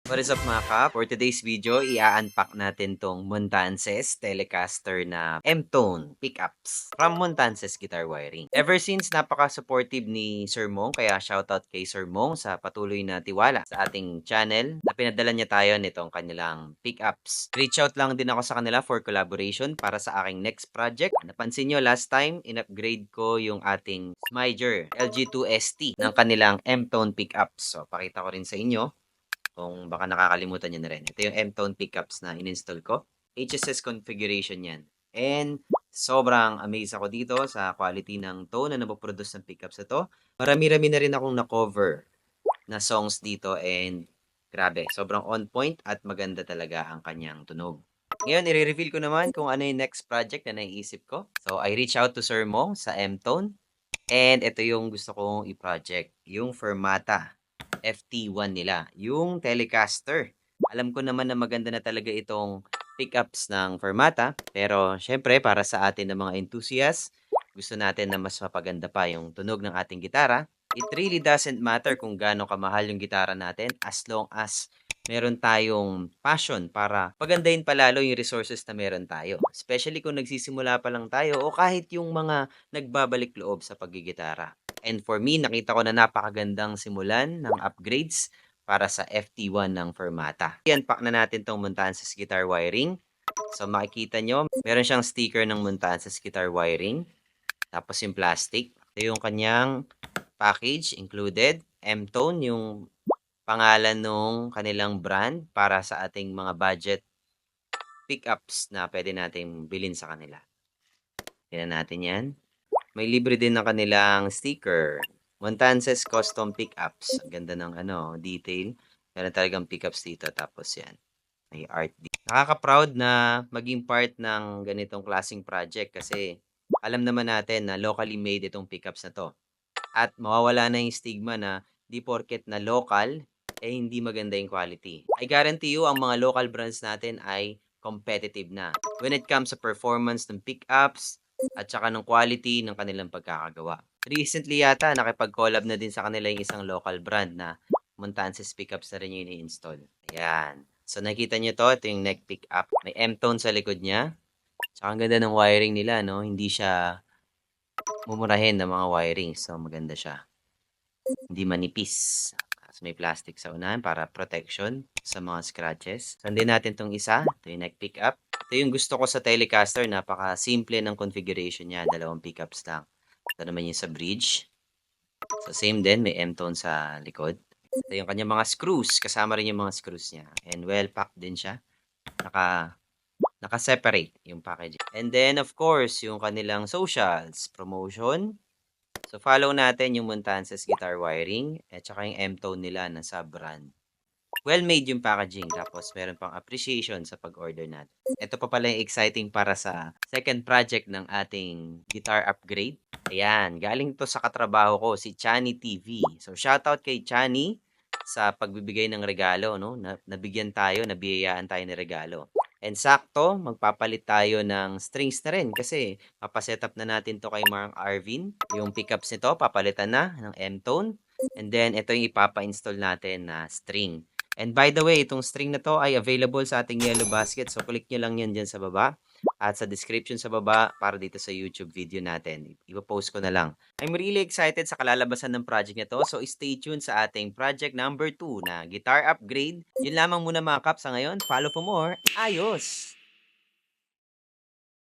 What is up mga kap? For today's video, i-unpack natin tong Montances Telecaster na M-Tone pickups from Montances Guitar Wiring. Ever since napaka-supportive ni Sir Mong, kaya shoutout kay Sir Mong sa patuloy na tiwala sa ating channel na pinadala niya tayo nitong kanilang pickups. Reach out lang din ako sa kanila for collaboration para sa aking next project. Napansin nyo last time, in-upgrade ko yung ating Smiger LG2ST ng kanilang M-Tone pickups. So, pakita ko rin sa inyo kung baka nakakalimutan nyo na rin. Ito yung M-Tone pickups na in-install ko. HSS configuration yan. And sobrang amazed ako dito sa quality ng tone na napoproduce ng pickups na to. Marami-rami na rin akong na-cover na songs dito and grabe, sobrang on point at maganda talaga ang kanyang tunog. Ngayon, i-reveal ko naman kung ano yung next project na naiisip ko. So, I reach out to Sir Mong sa M-Tone and ito yung gusto kong i-project, yung Fermata FT1 nila, yung Telecaster. Alam ko naman na maganda na talaga itong pickups ng Fermata, pero syempre para sa atin na mga enthusiasts, gusto natin na mas mapaganda pa yung tunog ng ating gitara. It really doesn't matter kung gaano kamahal yung gitara natin as long as meron tayong passion para pagandahin palalo yung resources na meron tayo. Especially kung nagsisimula pa lang tayo o kahit yung mga nagbabalik loob sa paggigitara. And for me, nakita ko na napakagandang simulan ng upgrades para sa FT1 ng Fermata. I-unpack na natin tong Montances guitar wiring. So makikita nyo, meron siyang sticker ng Montances guitar wiring. Tapos yung plastic. Ito yung kanyang package included. M-Tone, yung pangalan nung kanilang brand para sa ating mga budget pickups na pwede natin bilhin sa kanila. Tingnan natin yan. May libre din ng kanilang sticker. Montances Custom Pickups. Ang ganda ng detail. Meron talagang pickups dito. Tapos yan. May art dito. Nakaka-proud na maging part ng ganitong klaseng project kasi alam naman natin na locally made itong pickups na to. At mawawala na yung stigma na di porket na local, hindi maganda yung quality. I guarantee you, ang mga local brands natin ay competitive na. When it comes sa performance ng pickups, at saka ng quality ng kanilang pagkakagawa. Recently yata, nakipag-collab na din sa kanila yung isang local brand na Montances pickups na rin yung ini-install. Ayan. So, nakita nyo to. Ito yung neck pickup. May M-tone sa likod niya. Tsaka ang ganda ng wiring nila, no? Hindi siya mumurahin ng mga wiring. So, maganda siya. Hindi manipis. So, may plastic sa unahan para protection sa mga scratches. Sandin natin tong isa. Ito yung neck pickup. Ito yung gusto ko sa Telecaster. Napaka-simple ng configuration niya. Dalawang pickups lang. Ito naman yung sa bridge. So, same din. May M-tone sa likod. Ito yung kanyang mga screws. Kasama rin yung mga screws niya. And well-packed din siya. Naka-separate yung packaging. And then, of course, yung kanilang socials, promotion. So, follow natin yung Montances guitar wiring at saka yung M-tone nila na sub-brand. Well-made yung packaging. Tapos, meron pang appreciation sa pag-order natin. Ito pa pala yung exciting para sa second project ng ating guitar upgrade. Ayan, galing to sa katrabaho ko, si Chani TV. So, shoutout kay Chani sa pagbibigay ng regalo, no? Nabigyan tayo, nabiyayaan tayo ng regalo. And sakto, magpapalit tayo ng strings na rin kasi papaset up na natin to kay Mark Arvin. Yung pickups nito, papalitan na ng M-tone. And then, ito yung ipapa-install natin na string. And by the way, itong string na to ay available sa ating Yellow Basket. So, click nyo lang yan dyan sa baba. At sa description sa baba para dito sa YouTube video natin. Ipopost ko na lang. I'm really excited sa kalalabasan ng project na to. So, stay tuned sa ating project number 2 na guitar upgrade. Yun lamang muna mga kaps sa ngayon. Follow for more. Ayos!